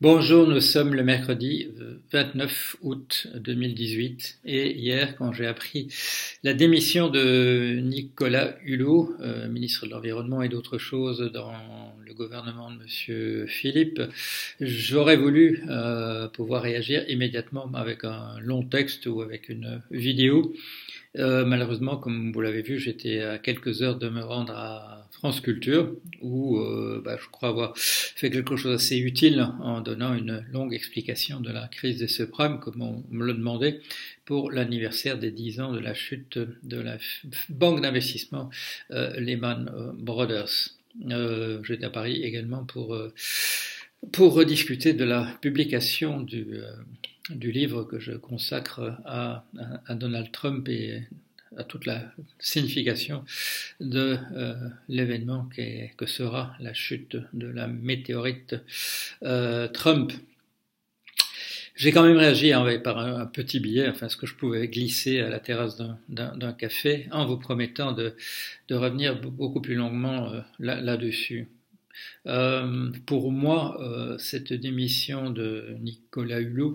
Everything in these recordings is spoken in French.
Bonjour, nous sommes le mercredi 29 août 2018 et hier, quand j'ai appris la démission de Nicolas Hulot, ministre de l'Environnement et d'autres choses dans le gouvernement de Monsieur Philippe, j'aurais voulu pouvoir réagir immédiatement avec un long texte ou avec une vidéo. Malheureusement, comme vous l'avez vu, j'étais à quelques heures de me rendre à France Culture, où je crois avoir fait quelque chose d'assez utile en donnant une longue explication de la crise des subprimes, comme on me le demandait, pour l'anniversaire des 10 ans de la chute de la banque d'investissement Lehman Brothers. J'étais à Paris également pour rediscuter de la publication du livre que je consacre à Donald Trump et à toute la signification de l'événement que sera la chute de la météorite Trump. J'ai quand même réagi par un petit billet, enfin ce que je pouvais glisser à la terrasse d'un café, en vous promettant de revenir beaucoup plus longuement là-dessus. Pour moi, cette démission de Nicolas Hulot,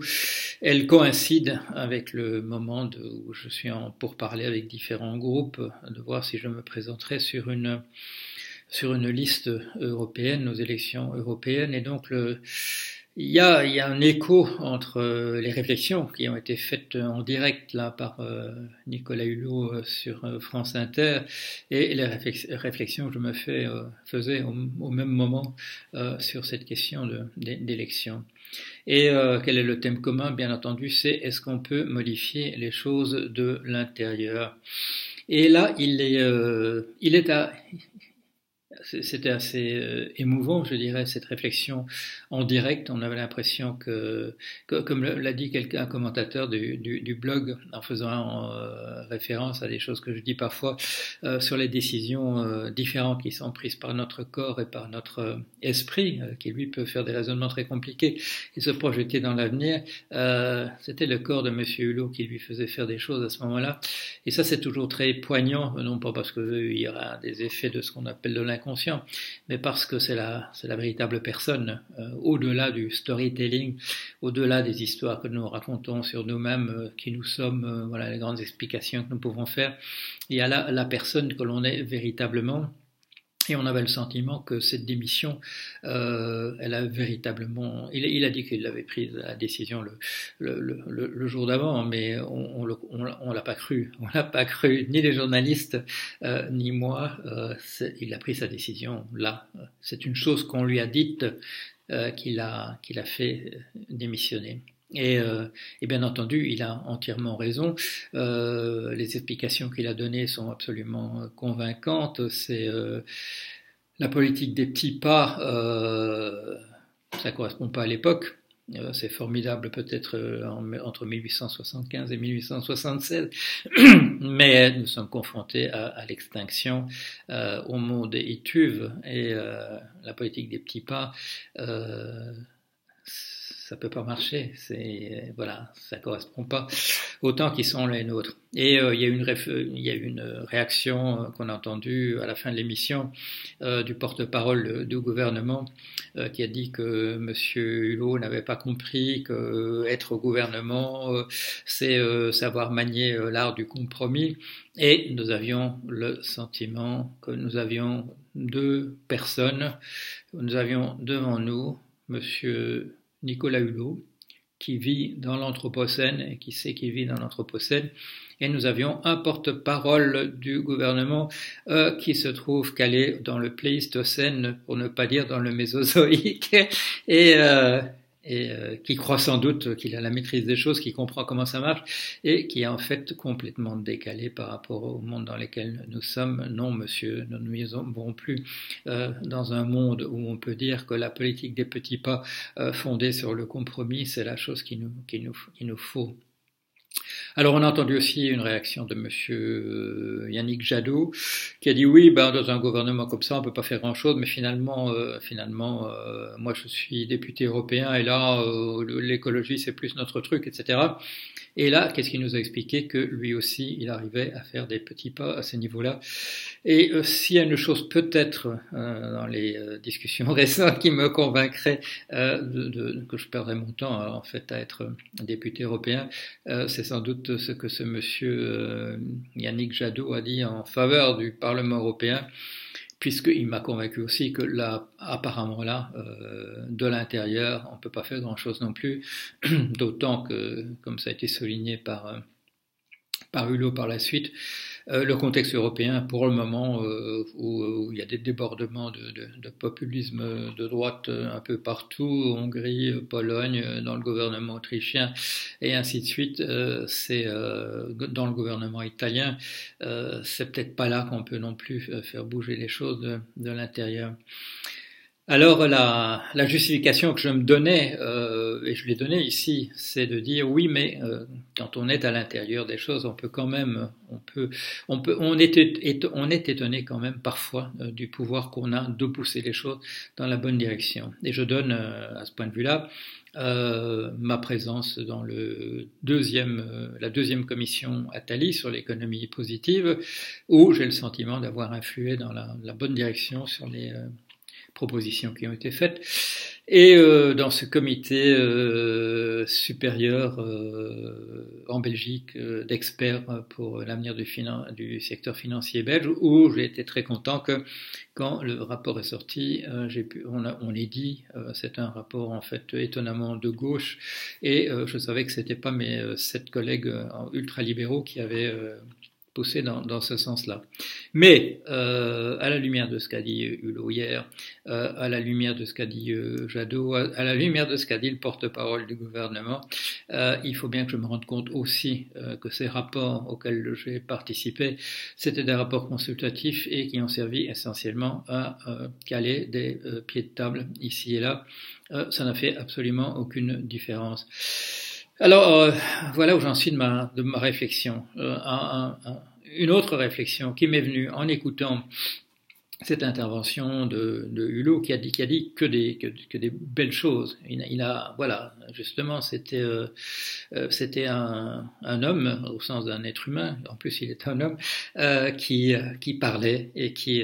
elle coïncide avec le moment où je suis en pourparlers avec différents groupes, de voir si je me présenterai sur une liste européenne aux élections européennes, et donc il y a un écho entre les réflexions qui ont été faites en direct là par Nicolas Hulot sur France Inter et les réflexions que je me faisais au même moment sur cette question d'élection. Et quel est le thème commun? Bien entendu, c'est est-ce qu'on peut modifier les choses de l'intérieur? Et là, c'était assez émouvant, je dirais, cette réflexion en direct. On avait l'impression que comme l'a dit un commentateur du blog, en faisant référence à des choses que je dis parfois sur les décisions différentes qui sont prises par notre corps et par notre esprit, qui lui peut faire des raisonnements très compliqués et se projeter dans l'avenir. C'était le corps de Monsieur Hulot qui lui faisait faire des choses à ce moment-là. Et ça, c'est toujours très poignant, non pas parce qu'il y aura des effets de ce qu'on appelle de l'inconscient, mais parce que c'est la véritable personne, au-delà du storytelling, au-delà des histoires que nous racontons sur nous-mêmes, qui nous sommes, voilà les grandes explications que nous pouvons faire. Il y a là la personne que l'on est véritablement. Et on avait le sentiment que cette démission, elle a véritablement. Il a dit qu'il avait pris la décision le jour d'avant, mais on l'a pas cru. On l'a pas cru, ni les journalistes, ni moi. Il a pris sa décision là. C'est une chose qu'on lui a dite, qu'il a fait démissionner. Et bien entendu, il a entièrement raison. Les explications qu'il a données sont absolument convaincantes. C'est la politique des petits pas. Ça correspond pas à l'époque. C'est formidable peut-être entre 1875 et 1876, mais nous sommes confrontés à l'extinction, au monde étuve, et la politique des petits pas. Ça peut pas marcher, ça correspond pas aux temps qui sont les nôtres. Et il y a eu une réaction qu'on a entendue à la fin de l'émission du porte-parole du gouvernement qui a dit que Monsieur Hulot n'avait pas compris que être au gouvernement c'est savoir manier l'art du compromis. Et nous avions le sentiment que nous avions deux personnes, nous avions devant nous Monsieur Nicolas Hulot, qui vit dans l'Anthropocène et qui sait qu'il vit dans l'Anthropocène, et nous avions un porte-parole du gouvernement qui se trouve calé dans le Pléistocène, pour ne pas dire dans le Mésozoïque, et qui croit sans doute qu'il a la maîtrise des choses, qui comprend comment ça marche, et qui est en fait complètement décalé par rapport au monde dans lequel nous sommes. Non, monsieur, nous ne vivons plus dans un monde où on peut dire que la politique des petits pas fondée sur le compromis, c'est la chose qu'il nous faut. Alors on a entendu aussi une réaction de monsieur Yannick Jadot qui a dit oui, ben, dans un gouvernement comme ça on peut pas faire grand-chose, mais finalement, moi je suis député européen et là l'écologie c'est plus notre truc, etc. Et là, qu'est-ce qu'il nous a expliqué? Que lui aussi, il arrivait à faire des petits pas à ce niveau-là. Et s'il y a une chose peut-être dans les discussions récentes qui me convaincrait que je perdrais mon temps en fait à être député européen, c'est sans doute ce que ce monsieur Yannick Jadot a dit en faveur du Parlement européen, puisqu'il m'a convaincu aussi que là, apparemment là, de l'intérieur, on ne peut pas faire grand-chose non plus, d'autant que, comme ça a été souligné par Hulot par la suite, le contexte européen, pour le moment, où il y a des débordements de populisme de droite un peu partout, Hongrie, Pologne, dans le gouvernement autrichien, et ainsi de suite, c'est dans le gouvernement italien, c'est peut-être pas là qu'on peut non plus faire bouger les choses de l'intérieur. Alors la justification que je me donnais, et je l'ai donnée ici, c'est de dire oui, mais quand on est à l'intérieur des choses, on peut quand même, on est étonné quand même parfois du pouvoir qu'on a de pousser les choses dans la bonne direction. Et je donne à ce point de vue-là ma présence dans la deuxième commission Attali sur l'économie positive, où j'ai le sentiment d'avoir influé dans la bonne direction sur les propositions qui ont été faites. Et dans ce comité supérieur en Belgique d'experts pour l'avenir du secteur financier belge, où j'ai été très content que quand le rapport est sorti, on l'ait dit, c'est un rapport en fait étonnamment de gauche, et je savais que c'était pas mes 7 collègues ultralibéraux qui avaient poussé dans ce sens-là. Mais à la lumière de ce qu'a dit Hulot hier, à la lumière de ce qu'a dit Jadot, à la lumière de ce qu'a dit le porte-parole du gouvernement, il faut bien que je me rende compte aussi que ces rapports auxquels j'ai participé, c'était des rapports consultatifs et qui ont servi essentiellement à caler des pieds de table ici et là. Ça n'a fait absolument aucune différence. Alors, voilà où j'en suis de ma réflexion. Une autre réflexion qui m'est venue en écoutant cette intervention de Hulot qui a dit que des belles choses. Voilà, justement, c'était un homme au sens d'un être humain. En plus, il est un homme qui parlait et qui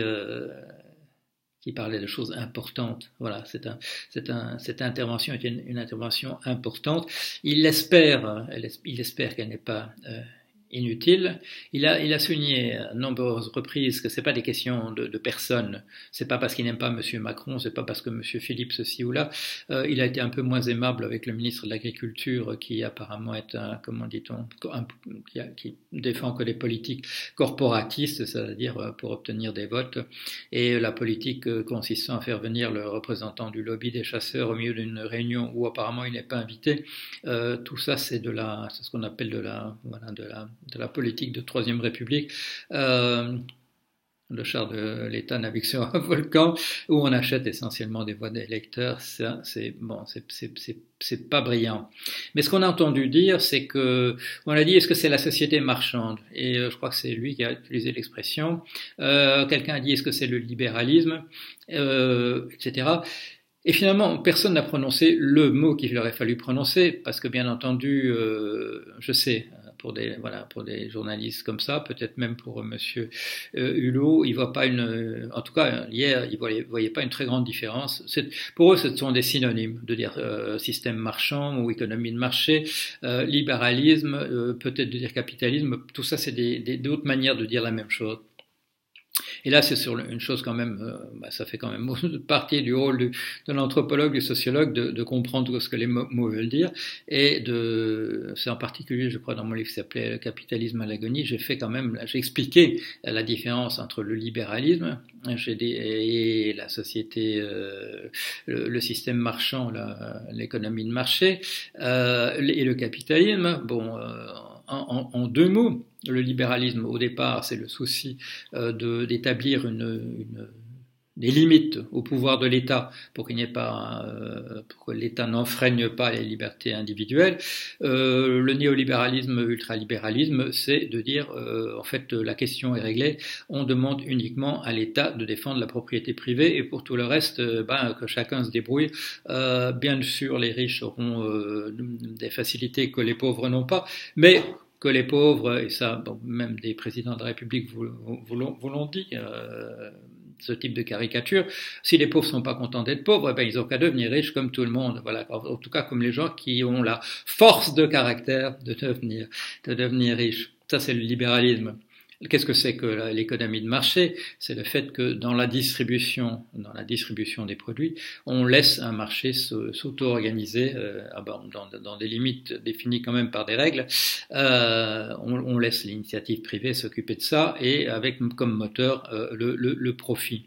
parlait de choses importantes. Voilà, cette intervention était une intervention importante. Il espère qu'elle n'est pas inutile. Il a souligné à nombreuses reprises que c'est pas des questions de personnes. C'est pas parce qu'il n'aime pas Monsieur Macron, c'est pas parce que Monsieur Philippe ceci ou là. Il a été un peu moins aimable avec le ministre de l'Agriculture, qui apparemment est qui défend que les politiques corporatistes, c'est-à-dire pour obtenir des votes, et la politique consistant à faire venir le représentant du lobby des chasseurs au milieu d'une réunion où apparemment il n'est pas invité. Tout ça, c'est ce qu'on appelle de la politique de Troisième République, le char de l'État navigue sur un volcan, où on achète essentiellement des voix d'électeurs. Ça, c'est pas brillant. Mais ce qu'on a entendu dire, c'est que, on a dit, est-ce que c'est la société marchande? Et je crois que c'est lui qui a utilisé l'expression. Quelqu'un a dit, est-ce que c'est le libéralisme, etc. Et finalement, personne n'a prononcé le mot qu'il aurait fallu prononcer, parce que bien entendu, je sais, pour des journalistes comme ça, peut-être même pour Monsieur Hulot, il voit pas en tout cas hier, il voyait pas une très grande différence. Pour eux, ce sont des synonymes de dire système marchand ou économie de marché, libéralisme, peut-être de dire capitalisme. Tout ça, c'est d'autres manières de dire la même chose. Et là, c'est sur une chose quand même, ça fait quand même partie du rôle de l'anthropologue, du sociologue, de comprendre ce que les mots veulent dire. Et c'est en particulier, je crois, dans mon livre qui s'appelait Le capitalisme à l'agonie, j'ai expliqué la différence entre le libéralisme et la société, le système marchand, l'économie de marché, et le capitalisme. Bon, en 2 mots. Le libéralisme, au départ, c'est le souci d'établir une des limites au pouvoir de l'État pour qu'il n'y ait pas, pour que l'État n'enfreigne pas les libertés individuelles. Le néolibéralisme, ultralibéralisme, c'est de dire, en fait, la question est réglée, on demande uniquement à l'État de défendre la propriété privée et pour tout le reste, que chacun se débrouille. Bien sûr, les riches auront des facilités que les pauvres n'ont pas, mais que les pauvres, et ça, bon, même des présidents de la République vous l'ont dit, ce type de caricature, si les pauvres sont pas contents d'être pauvres, eh ben, ils ont qu'à devenir riches comme tout le monde. Voilà, en tout cas comme les gens qui ont la force de caractère de devenir riches. Ça, c'est le libéralisme. Qu'est-ce que c'est que l'économie de marché? C'est le fait que dans la distribution des produits, on laisse un marché s'auto-organiser dans des limites définies quand même par des règles. On laisse l'initiative privée s'occuper de ça et avec comme moteur le profit.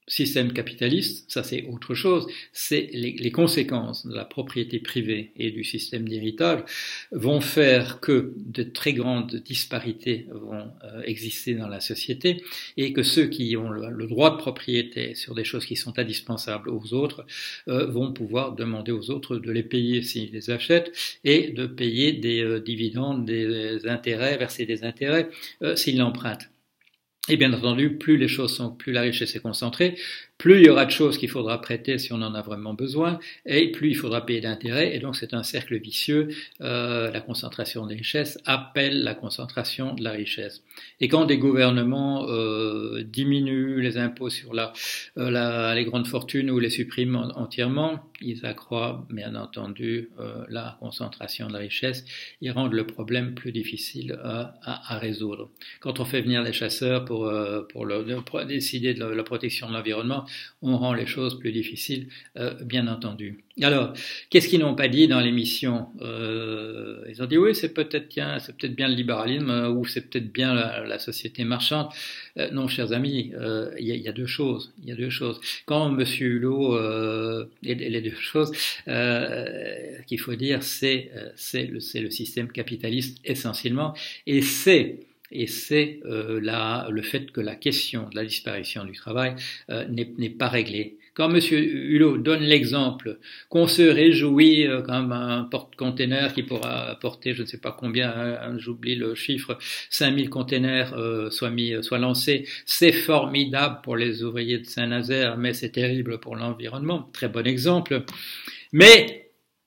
Système capitaliste, ça c'est autre chose, c'est les conséquences de la propriété privée et du système d'héritage vont faire que de très grandes disparités vont exister dans la société et que ceux qui ont le droit de propriété sur des choses qui sont indispensables aux autres vont pouvoir demander aux autres de les payer s'ils les achètent et de payer des dividendes, des intérêts, verser des intérêts s'ils l'empruntent. Et bien entendu, plus la richesse est concentrée, plus il y aura de choses qu'il faudra prêter si on en a vraiment besoin, et plus il faudra payer d'intérêts, et donc c'est un cercle vicieux. La concentration des richesses appelle la concentration de la richesse. Et quand des gouvernements diminuent les impôts sur les grandes fortunes ou les suppriment entièrement, ils accroissent bien entendu la concentration de la richesse, ils rendent le problème plus difficile à résoudre. Quand on fait venir les chasseurs pour décider de la protection de l'environnement, on rend les choses plus difficiles, bien entendu. Alors, qu'est-ce qu'ils n'ont pas dit dans l'émission? Ils ont dit oui, c'est peut-être bien le libéralisme ou c'est peut-être bien la société marchande. Non, chers amis, il y a deux choses. Il y a deux choses. Quand Monsieur Hulot, les deux choses qu'il faut dire, c'est le système capitaliste essentiellement, et c'est le fait que la question de la disparition du travail n'est pas réglée. Quand M. Hulot donne l'exemple qu'on se réjouit comme un porte-container qui pourra porter je ne sais pas combien, j'oublie le chiffre, 5000 containers soit lancés, c'est formidable pour les ouvriers de Saint-Nazaire, mais c'est terrible pour l'environnement. Très bon exemple. Mais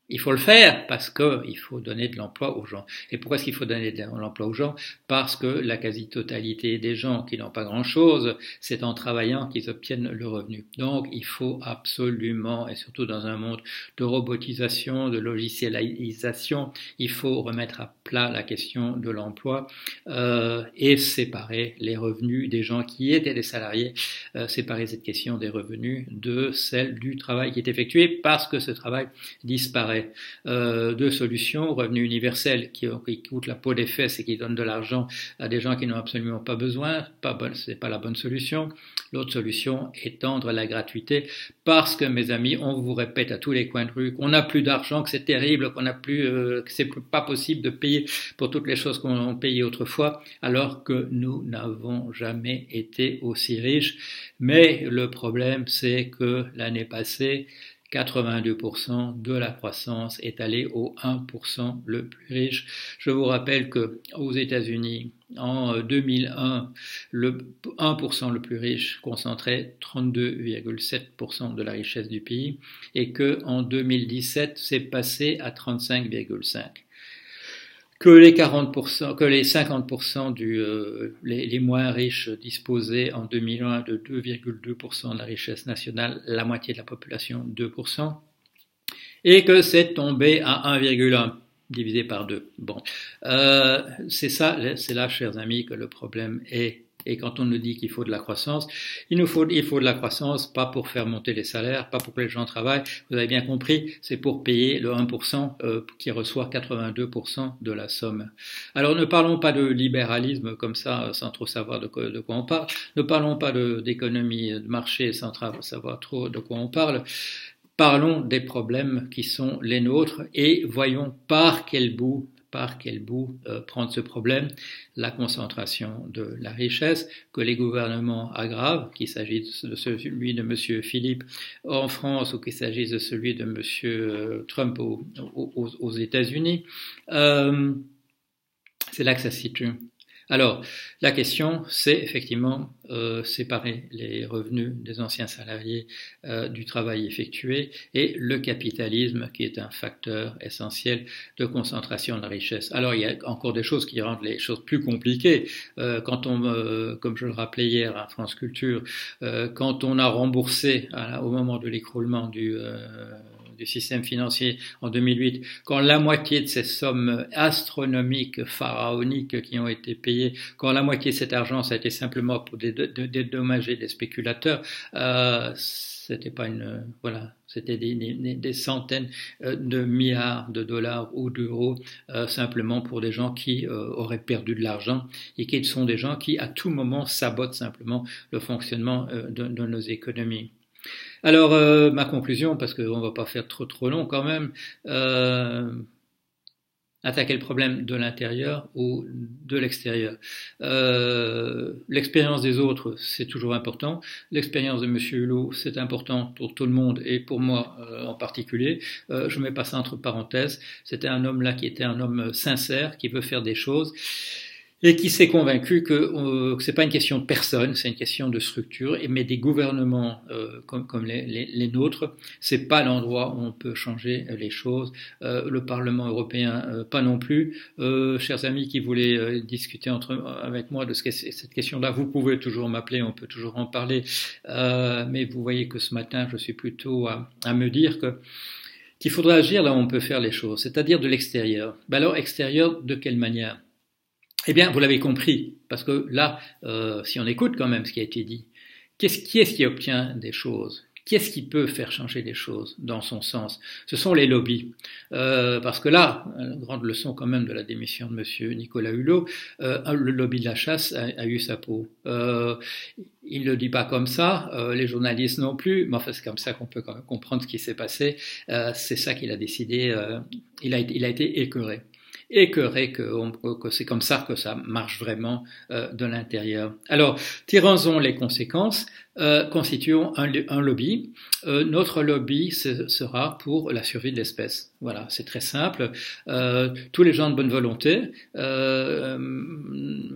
il faut le faire parce qu'il faut donner de l'emploi aux gens. Et pourquoi est-ce qu'il faut donner de l'emploi aux gens? Parce que la quasi-totalité des gens qui n'ont pas grand-chose, c'est en travaillant qu'ils obtiennent le revenu. Donc il faut absolument, et surtout dans un monde de robotisation, de logicialisation, il faut remettre à plat la question de l'emploi et séparer les revenus des gens qui étaient des salariés, séparer cette question des revenus de celle du travail qui est effectué parce que ce travail disparaît. Deux solutions: revenu universel qui coûte la peau des fesses et qui donne de l'argent à des gens qui n'ont absolument pas besoin, c'est pas la bonne solution. L'autre solution, étendre la gratuité, parce que mes amis, on vous répète à tous les coins de rue qu'on n'a plus d'argent, que c'est terrible, que c'est pas possible de payer pour toutes les choses qu'on payait autrefois, alors que nous n'avons jamais été aussi riches. Mais le problème, c'est que l'année passée, 82% de la croissance est allée au 1% le plus riche. Je vous rappelle que aux États-Unis, en 2001, le 1% le plus riche concentrait 32,7% de la richesse du pays et que en 2017, c'est passé à 35,5%. Que les 50% les moins riches disposaient en 2001 de 2,2% de la richesse nationale, la moitié de la population 2%, et que c'est tombé à 1,1 divisé par 2. Bon, c'est là, chers amis, que le problème est. Et quand on nous dit qu'il faut de la croissance, il faut de la croissance, pas pour faire monter les salaires, pas pour que les gens travaillent. Vous avez bien compris, c'est pour payer le 1% qui reçoit 82% de la somme. Alors ne parlons pas de libéralisme comme ça, sans trop savoir de quoi on parle. Ne parlons pas d'économie de marché sans savoir trop de quoi on parle. Parlons des problèmes qui sont les nôtres et voyons par quel bout par quel bout prendre ce problème, la concentration de la richesse, que les gouvernements aggravent, qu'il s'agisse de celui de M. Philippe en France ou qu'il s'agisse de celui de M. Trump aux États-Unis. C'est là que ça se situe. Alors, la question, c'est effectivement séparer les revenus des anciens salariés du travail effectué et le capitalisme qui est un facteur essentiel de concentration de la richesse. Alors, il y a encore des choses qui rendent les choses plus compliquées. Quand on, comme je le rappelais hier à France Culture, quand on a remboursé au moment de l'écroulement du système financier en 2008, quand la moitié de ces sommes astronomiques, pharaoniques qui ont été payées, quand la moitié de cet argent, ça a été simplement pour dédommager les spéculateurs, c'était pas c'était des centaines de milliards de dollars ou d'euros simplement pour des gens qui auraient perdu de l'argent et qui sont des gens qui à tout moment sabotent simplement le fonctionnement de nos économies. Alors, ma conclusion, parce qu'on ne va pas faire trop long quand même, attaquer le problème de l'intérieur ou de l'extérieur. L'expérience des autres, c'est toujours important. L'expérience de M. Hulot, c'est important pour tout le monde et pour moi en particulier. Je mets pas ça entre parenthèses. C'était un homme là qui était un homme sincère, qui veut faire des choses et qui s'est convaincu que c'est pas une question de personne, c'est une question de structure. Mais des gouvernements comme les nôtres, c'est pas l'endroit où on peut changer les choses. Le Parlement européen, pas non plus. Chers amis qui voulaient discuter avec moi de cette question-là, vous pouvez toujours m'appeler, on peut toujours en parler. Mais vous voyez que ce matin, je suis plutôt à me dire qu'il faudra agir là où on peut faire les choses, c'est-à-dire de l'extérieur. Alors, extérieur, de quelle manière ? Eh bien, vous l'avez compris, parce que là, si on écoute quand même ce qui a été dit, qui est-ce qui obtient des choses ? Qui est-ce qui peut faire changer les choses dans son sens ? Ce sont les lobbies. Parce que là, une grande leçon quand même de la démission de M. Nicolas Hulot, le lobby de la chasse a eu sa peau. Il ne le dit pas comme ça, les journalistes non plus, mais enfin c'est comme ça qu'on peut quand même comprendre ce qui s'est passé. C'est ça qu'il a décidé, il a été écœuré que c'est comme ça que ça marche vraiment de l'intérieur. Alors, tirons-en les conséquences, constituons un lobby. Notre lobby sera pour la survie de l'espèce. Voilà, c'est très simple. Tous les gens de bonne volonté,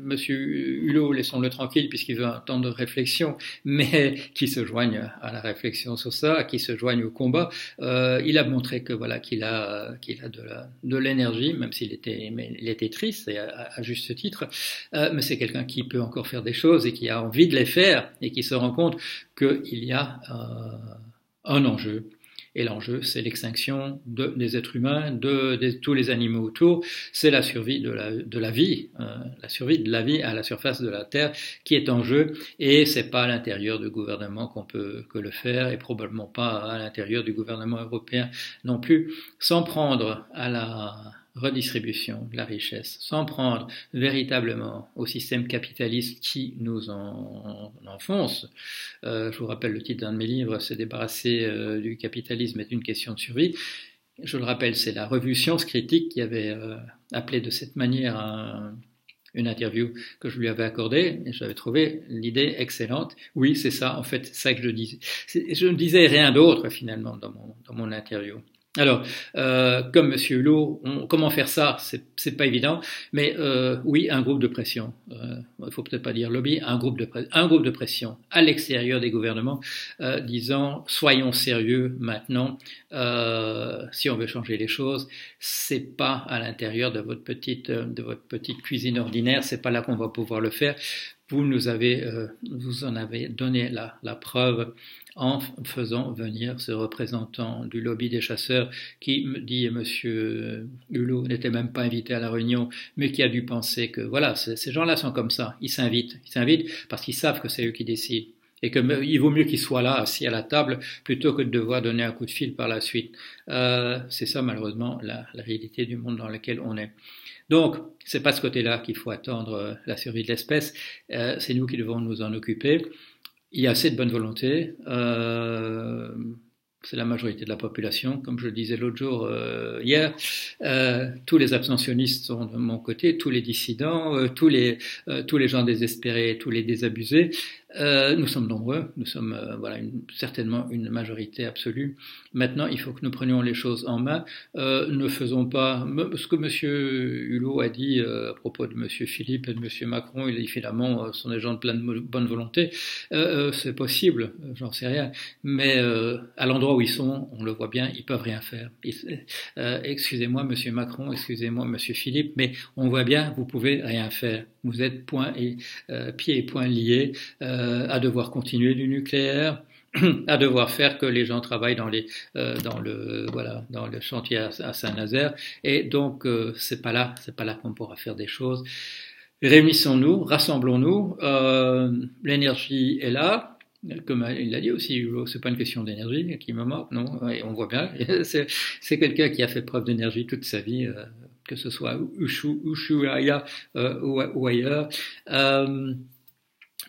Monsieur Hulot, laissons-le tranquille puisqu'il veut un temps de réflexion, mais qui se joignent à la réflexion sur ça, qui se joignent au combat. Il a montré que voilà qu'il a de l'énergie, même s'il était triste et à juste titre, mais c'est quelqu'un qui peut encore faire des choses et qui a envie de les faire et qui se rend compte qu'il y a un enjeu. Et l'enjeu, c'est l'extinction des êtres humains, de tous les animaux autour. C'est la survie de la vie, la survie de la vie à la surface de la Terre qui est en jeu. Et c'est pas à l'intérieur du gouvernement qu'on peut que le faire, et probablement pas à l'intérieur du gouvernement européen non plus. S'en prendre à la redistribution de la richesse, s'en prendre véritablement au système capitaliste qui nous enfonce. Je vous rappelle le titre d'un de mes livres, se débarrasser du capitalisme est une question de survie. Je le rappelle, c'est la revue Science Critique qui avait appelé de cette manière une interview que je lui avais accordée, et j'avais trouvé l'idée excellente. Oui, c'est ça, en fait, c'est ça que je disais. Je ne disais rien d'autre, finalement, dans mon interview. Alors, comme Monsieur Hulot, comment faire ça ? C'est pas évident, mais oui, un groupe de pression. Il faut peut-être pas dire lobby, un groupe de pression à l'extérieur des gouvernements, disant soyons sérieux maintenant. Si on veut changer les choses, c'est pas à l'intérieur de votre petite cuisine ordinaire, c'est pas là qu'on va pouvoir le faire. Vous en avez donné la preuve en faisant venir ce représentant du lobby des chasseurs qui me dit Monsieur Hulot n'était même pas invité à la réunion, mais qui a dû penser que voilà, ces gens-là sont comme ça, ils s'invitent parce qu'ils savent que c'est eux qui décident et que il vaut mieux qu'ils soient là assis à la table plutôt que de devoir donner un coup de fil par la suite. C'est ça malheureusement la réalité du monde dans lequel on est. Donc, c'est pas de ce côté-là qu'il faut attendre la survie de l'espèce, c'est nous qui devons nous en occuper. Il y a assez de bonne volonté, c'est la majorité de la population, comme je le disais l'autre jour, hier. Tous les abstentionnistes sont de mon côté, tous les dissidents, tous les gens désespérés, tous les désabusés. Nous sommes nombreux, nous sommes certainement une majorité absolue. Maintenant, il faut que nous prenions les choses en main. Ne faisons pas ce que M. Hulot a dit à propos de M. Philippe et de M. Macron. Il dit finalement sont des gens de pleine bonne volonté. C'est possible, j'en sais rien. Mais à l'endroit où ils sont, on le voit bien, ils peuvent rien faire. Excusez-moi, M. Macron, excusez-moi, M. Philippe, mais on voit bien, vous pouvez rien faire. Vous êtes pieds et poings liés à devoir continuer du nucléaire, à devoir faire que les gens travaillent dans le chantier à Saint-Nazaire, et donc c'est pas là qu'on pourra faire des choses. Réunissons-nous, rassemblons-nous, l'énergie est là. Comme il l'a dit aussi, c'est pas une question d'énergie qui me manque, non, et on voit bien, c'est quelqu'un qui a fait preuve d'énergie toute sa vie, que ce soit Ushuaïa ou ailleurs.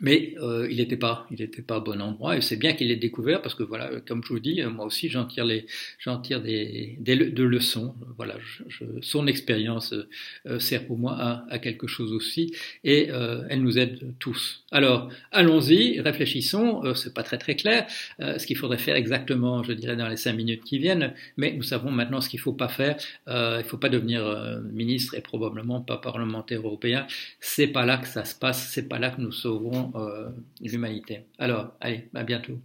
Mais il n'était pas au bon endroit, et c'est bien qu'il l'ait découvert, parce que voilà, comme je vous dis, moi aussi j'en tire de leçons. Voilà, son expérience sert pour moi à quelque chose aussi, et elle nous aide tous. Alors allons-y, réfléchissons. C'est pas très clair ce qu'il faudrait faire exactement, je dirais, dans les 5 minutes qui viennent, mais nous savons maintenant ce qu'il faut pas faire. Il faut pas devenir ministre et probablement pas parlementaire européen. C'est pas là que ça se passe, c'est pas là que nous sauverons l'humanité. Alors, allez, à bientôt.